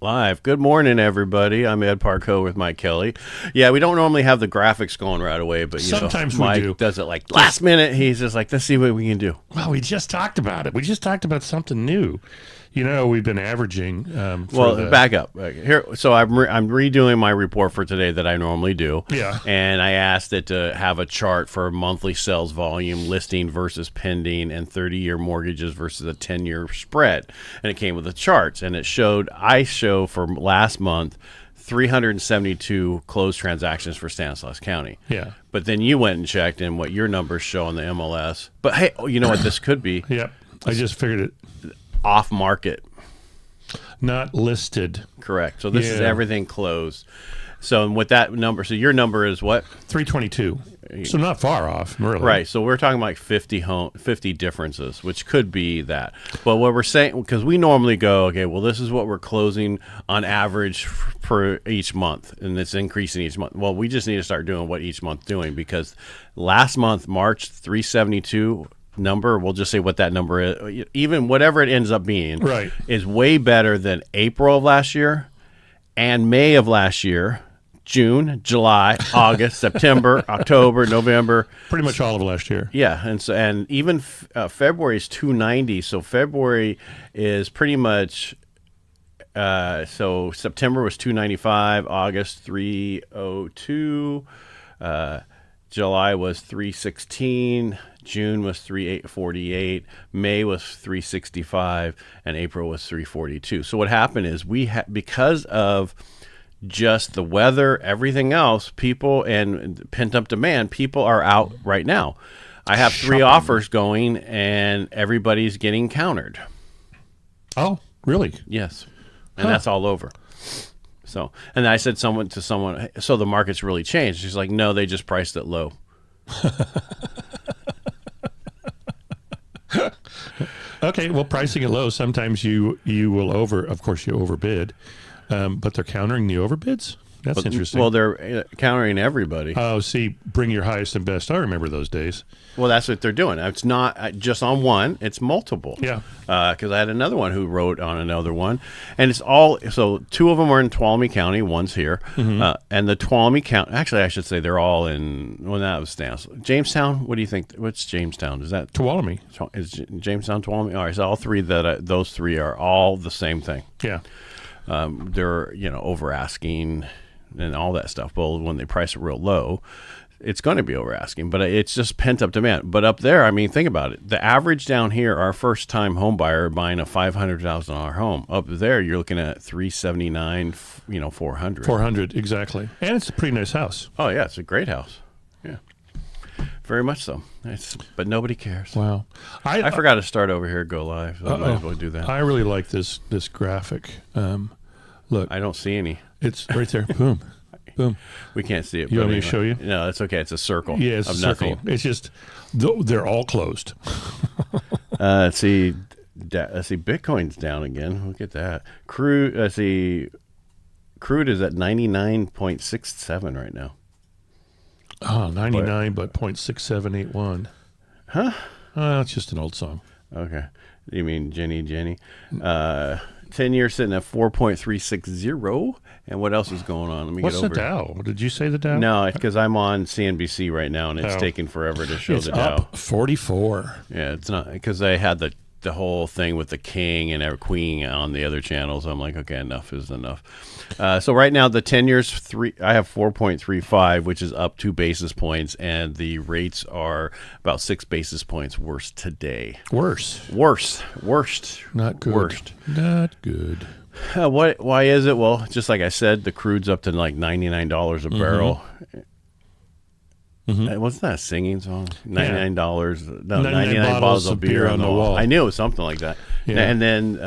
Live. Good morning, everybody. I'm Ed Parcaut with Mike Kelly. Yeah, we don't normally have the graphics going right away, but sometimes Mike we do. Does it like last minute. He's just like, let's see what we can do. Well, we just talked about it. We just talked about something new. We've been averaging. Back up here. So I'm redoing my report for today that I normally do. Yeah. And I asked it to have a chart for monthly sales volume, listing versus pending, and 30-year mortgages versus a 10-year spread. And it came with the charts, and I show for last month 372 closed transactions for Stanislaus County. Yeah. But then you went and checked in what your numbers show on the MLS. But hey, you know what this could be? Yep. I just figured it. Off market. Not listed. Correct. So this is everything closed. So with that number, so your number is what? 322. So not far off, really. Right. So we're talking like 50 differences, which could be that. But what we're saying, because we normally go, okay, well, this is what we're closing on average for each month, and it's increasing each month. Well, we just need to start doing what each month's doing, because last month, March, 372 number, we'll just say what that number is, even whatever it ends up being, right, is way better than April of last year and May of last year, June, July, August, September, October, November, pretty much all of last year. Yeah, and even February is 290. So February is pretty much. So September was 295, August 302, July was 316. June was 348, May was 365, and April was 342. So what happened is because of just the weather, everything else, people and pent-up demand, people are out right now. I have 3 offers going, and everybody's getting countered. Oh, really? Yes, and that's all over. So, and I said to someone, so the market's really changed. She's like, no, they just priced it low. Okay, well, pricing it low, sometimes you will of course you overbid, but they're countering the overbids? That's interesting. Well, they're countering everybody. Oh, see, bring your highest and best. I remember those days. Well, that's what they're doing. It's not just on one; it's multiple. Yeah. Because I had another one who wrote on another one, and it's all. So 2 of them are in Tuolumne County, one's here, and the Tuolumne County. Actually, I should say they're all in. Well, that was Stanislaus. Jamestown. What do you think? What's Jamestown? Is that Tuolumne? Is Jamestown Tuolumne? All right. So all 3 those 3 are all the same thing. Yeah. They're over asking and all that stuff. Well, when they price it real low, it's going to be over asking, but it's just pent up demand. But up there, I mean, think about it. The average down here, our first time home buyer buying a $500,000 home, up there, you're looking at 379, 400. 400, exactly. And it's a pretty nice house. Oh yeah. It's a great house. Yeah. Very much so. But nobody cares. Wow. I forgot to start over here, go live. So I might as well do that. I really like this graphic. Look. I don't see any. It's right there. Boom. Boom. We can't see it. You want me to show you? No, it's okay. It's a circle. Yeah, it's of a circle. Nothing. It's just they're all closed. Let's see. Bitcoin's down again. Look at that. Crude. Let's see. Crude is at 99.67 right now. Oh, 99, but 0.6781. Huh? It's just an old song. Okay. You mean Jenny? 10 years sitting at 4.360. And what else is going on? Let me What's get over. the Dow? Did you say the Dow? No, because I'm on CNBC right now, and it's taking forever to show the Dow. Up 44. Yeah, it's not because they had the whole thing with the king and queen on the other channels. I'm like, okay, enough is enough. So right now the 10 years I have 4.35, which is up 2 basis points, and the rates are about 6 basis points worse today. Worst. Not good. Worst. Not good. Why is it? Well, just like I said, the crude's up to like $99 a barrel. Wasn't that a singing song? $99. No, 99 bottles of beer on the wall. I knew it was something like that. Yeah. And then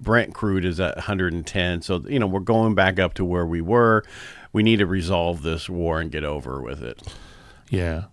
Brent crude is at 110. So, we're going back up to where we were. We need to resolve this war and get over with it. Yeah.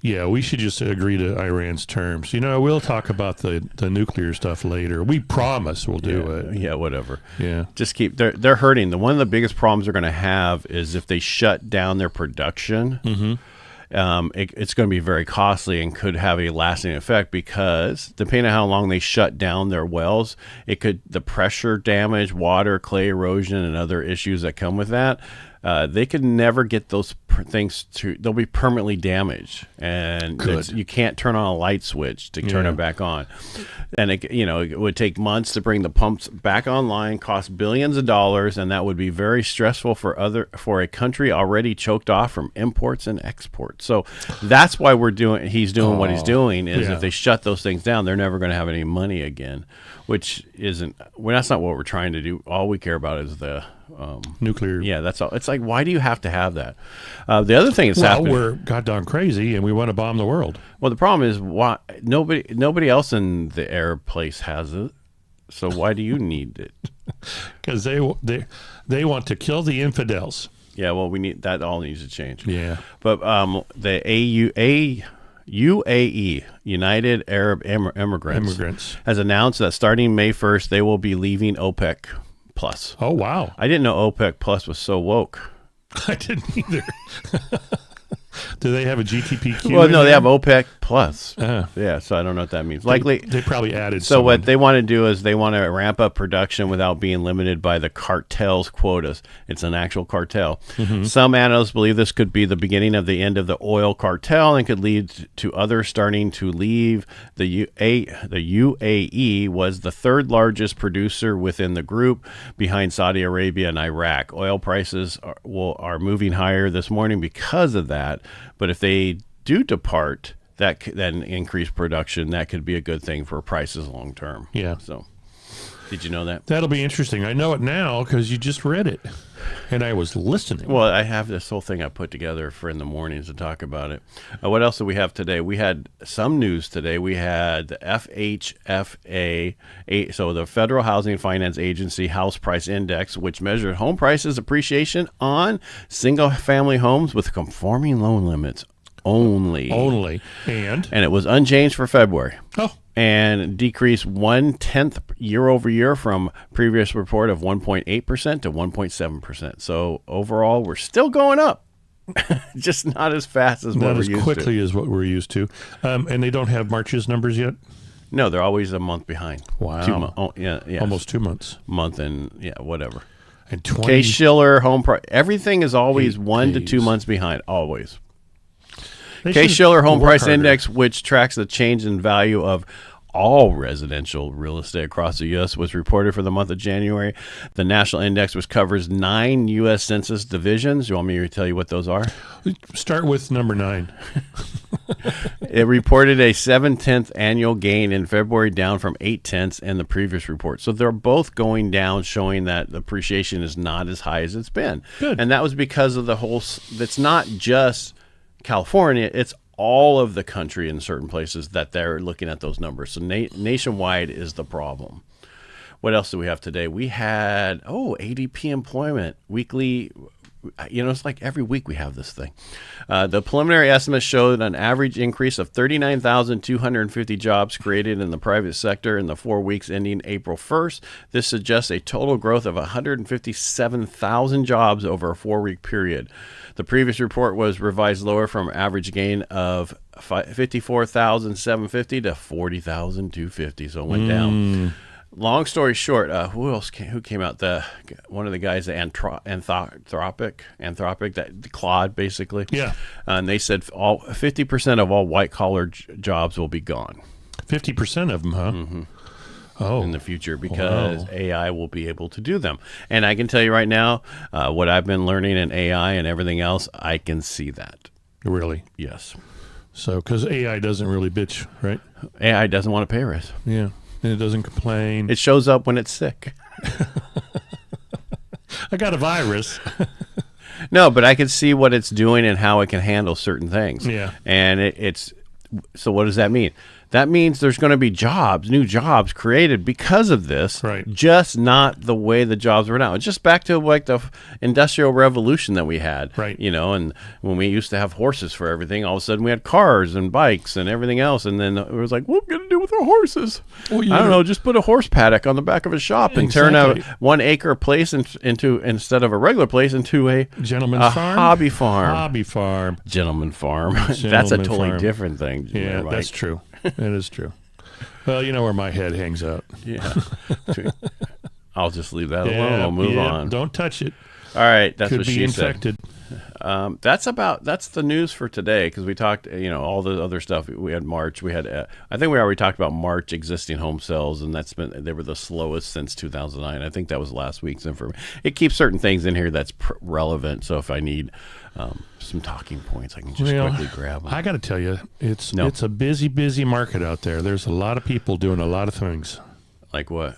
Yeah, we should just agree to Iran's terms. We'll talk about the nuclear stuff later. We promise we'll do it. Yeah, whatever. Yeah. Just they're hurting. One of the biggest problems they're going to have is if they shut down their production, it's going to be very costly and could have a lasting effect because depending on how long they shut down their wells, the pressure damage, water, clay erosion, and other issues that come with that. They could never get those things they'll be permanently damaged, and you can't turn on a light switch to turn it back on. And it would take months to bring the pumps back online, cost billions of dollars, and that would be very stressful for a country already choked off from imports and exports. So that's why he's doing what he's doing is if they shut those things down, they're never going to have any money again, that's not what we're trying to do. All we care about is the nuclear. Yeah, that's all. It's like, why do you have to have that? The other thing that's happening. We're goddamn crazy, and we want to bomb the world. Well, the problem is why nobody else in the air place has it. So why do you need it? Because they want to kill the infidels. Yeah, well, that all needs to change. Yeah, but the UAE, United Arab Immigrants, has announced that starting May 1st, they will be leaving OPEC Plus. Oh, wow. I didn't know OPEC Plus was so woke. I didn't either. Do they have a GTPQ? Well, no, they have OPEC Plus. Uh-huh. Yeah, so I don't know what that means. Likely, they probably added. So what they want to do is they want to ramp up production without being limited by the cartel's quotas. It's an actual cartel. Mm-hmm. Some analysts believe this could be the beginning of the end of the oil cartel and could lead to others starting to leave. The UAE was the third largest producer within the group, behind Saudi Arabia and Iraq. Oil prices are moving higher this morning because of that. But if they do depart, then increase production, that could be a good thing for prices long term. Yeah. So, did you know that? That'll be interesting. I know it now because you just read it, and I was listening. Well, I have this whole thing I put together for in the mornings to talk about it. What else do we have today? We had some news today. We had the FHFA, so the Federal Housing Finance Agency House Price Index, which measured home prices appreciation on single-family homes with conforming loan limits only. And it was unchanged for February. Oh. And decreased 1/10 year over year from previous report of 1.8% to 1.7%. So overall, we're still going up, just not as fast as what we're used to. Not as quickly as what we're used to. And they don't have March's numbers yet? No, they're always a month behind. Wow. Yeah. Almost 2 months. Month and whatever. And 20 Case-Shiller, home price, everything is always 1 to 2 months behind, always. Case-Shiller Home Price Index, which tracks the change in value of all residential real estate across the U.S., was reported for the month of January. The national index, which covers 9 U.S. Census divisions. You want me to tell you what those are? Start with number 9. It reported a 7/10 annual gain in February, down from 8/10 in the previous report. So they're both going down, showing that the appreciation is not as high as it's been. Good. And that was because of the whole, it's not just California, it's all of the country in certain places that they're looking at those numbers. So nationwide is the problem. What else do we have today? We had, ADP employment weekly. It's like every week we have this thing. The preliminary estimates showed an average increase of 39,250 jobs created in the private sector in the 4 weeks ending April 1st. This suggests a total growth of 157,000 jobs over a 4-week period. The previous report was revised lower from average gain of 54,750 to 40,250, so it went down. Long story short, who came out? One of the guys, Anthropic, that Claude, basically. Yeah. And they said 50% of all white collar jobs will be gone. 50% of them, huh? Mm-hmm. Oh. In the future, because AI will be able to do them. And I can tell you right now, what I've been learning in AI and everything else, I can see that. Really? Yes. So, because AI doesn't really bitch, right? AI doesn't want to pay a raise. Yeah. And it doesn't complain. It shows up when it's sick. I got a virus. No, but I can see what it's doing and how it can handle certain things. Yeah. And it's so what does that mean? that means there's going to be new jobs created because of this. Right. Just not the way the jobs were now. It's just back to like the industrial revolution that we had. Right. And when we used to have horses for everything, all of a sudden we had cars and bikes and everything else. And then it was like, what are we going to do with our horses? Well, I don't know. Just put a horse paddock on the back of a shop and turn a Exactly. 1 acre place into, instead of a regular place, into a Gentleman's farm? hobby farm. Hobby farm. Gentleman farm. That's a Gentleman totally farm. different thing. Yeah, Mike. that's true. That is true. Well, you know where my head hangs out. Yeah. I'll just leave that alone. I'll move on. Don't touch it. All right. That's Could what be she infected. said. That's the news for today, because we talked, all the other stuff. We had March. We had, I think we already talked about March existing home sales, and they were the slowest since 2009. I think that was last week's information. It keeps certain things in here that's relevant. So if I need some talking points, I can just quickly grab them. I got to tell you, it's a busy market out there. There's a lot of people doing a lot of things. Like what?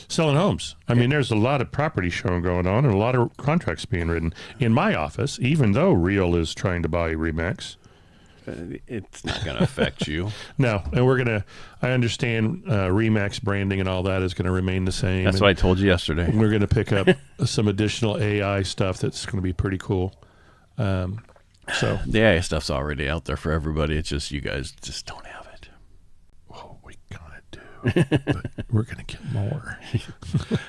Selling homes. I mean, there's a lot of property showing going on and a lot of contracts being written. In my office, even though Real is trying to buy Remax. It's not going to affect you. No, and I understand Remax branding and all that is going to remain the same. That's what I told you yesterday. We're going to pick up some additional AI stuff that's going to be pretty cool. So the AI stuff's already out there for everybody. It's just you guys just don't have it. Well, we kind of do, but we're going to get more.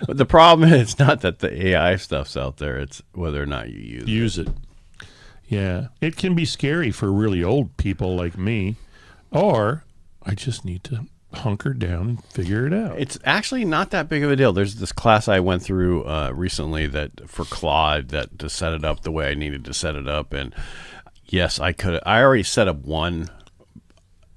But the problem is not that the AI stuff's out there. It's whether or not you use it. Yeah. It can be scary for really old people like me, or I just need to hunker down and figure it out. It's actually not that big of a deal. There's this class I went through recently that for Claude that to set it up the way I needed to set it up. And yes, I already set up one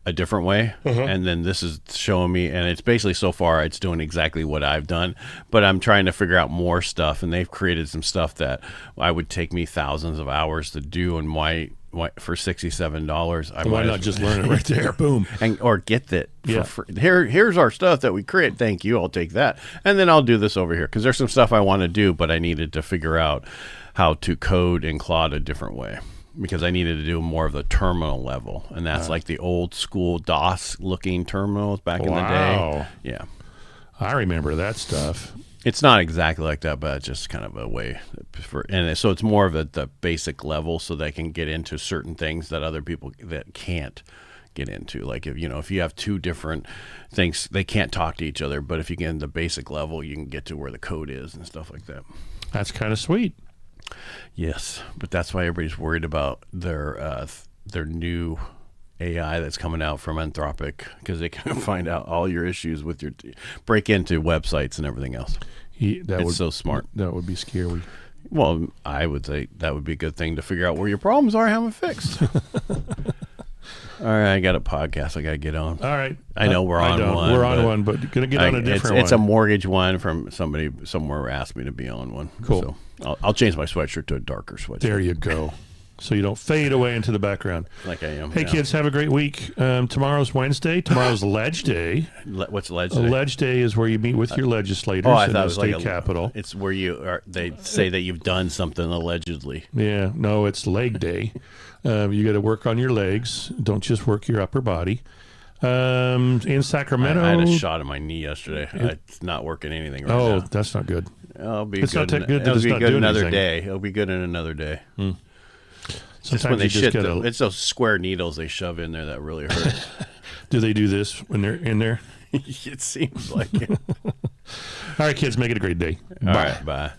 a different way. And then this is showing me, and it's basically so far it's doing exactly what I've done, but I'm trying to figure out more stuff, and they've created some stuff that I would take me thousands of hours to do, and why for $67 why not just learn it right there? Boom. or get that Yeah. for free. Here's our stuff that we create. Thank you. I'll take that, and then I'll do this over here because there's some stuff I want to do, but I needed to figure out how to code in Claude a different way, because I needed to do more of the terminal level, and that's like the old school DOS looking terminals back in the day. Yeah, I remember that stuff. it's not exactly like that, but it's just kind of a way so it's more of the basic level, so they can get into certain things that other people that can't get into. Like if you have two different things, they can't talk to each other, but if you get in the basic level, you can get to where the code is and stuff like that. That's kind of sweet. Yes, but that's why everybody's worried about their new AI that's coming out from Anthropic, because they can find out all your issues with your break into websites and everything else. It's so smart. That would be scary. Well, I would say that would be a good thing to figure out where your problems are and have them fixed. All right, I got a podcast I got to get on. All right. I know we're on one. We're on one, but going to get on a different one. It's a mortgage one from somebody somewhere asked me to be on one. Cool. So I'll change my sweatshirt to a darker sweatshirt. There you go. So you don't fade away into the background. Like I am. Hey, kids, have a great week. Tomorrow's Wednesday. Tomorrow's Ledge Day. What's Ledge Day? Ledge Day is where you meet with your legislators I in thought the it was state like capitol. It's where they say that you've done something allegedly. Yeah, no, it's leg day. You got to work on your legs. Don't just work your upper body. In Sacramento, I had a shot in my knee yesterday. It's not working anything right now. Oh, that's not good. It'll be It's good. not that good that It'll it's be not good doing another anything. day. It'll be good in another day. Just Sometimes when they you just shit, gotta- it's those square needles they shove in there that really hurt. Do they do this when they're in there? It seems like it. All right, kids, make it a great day. All right, bye.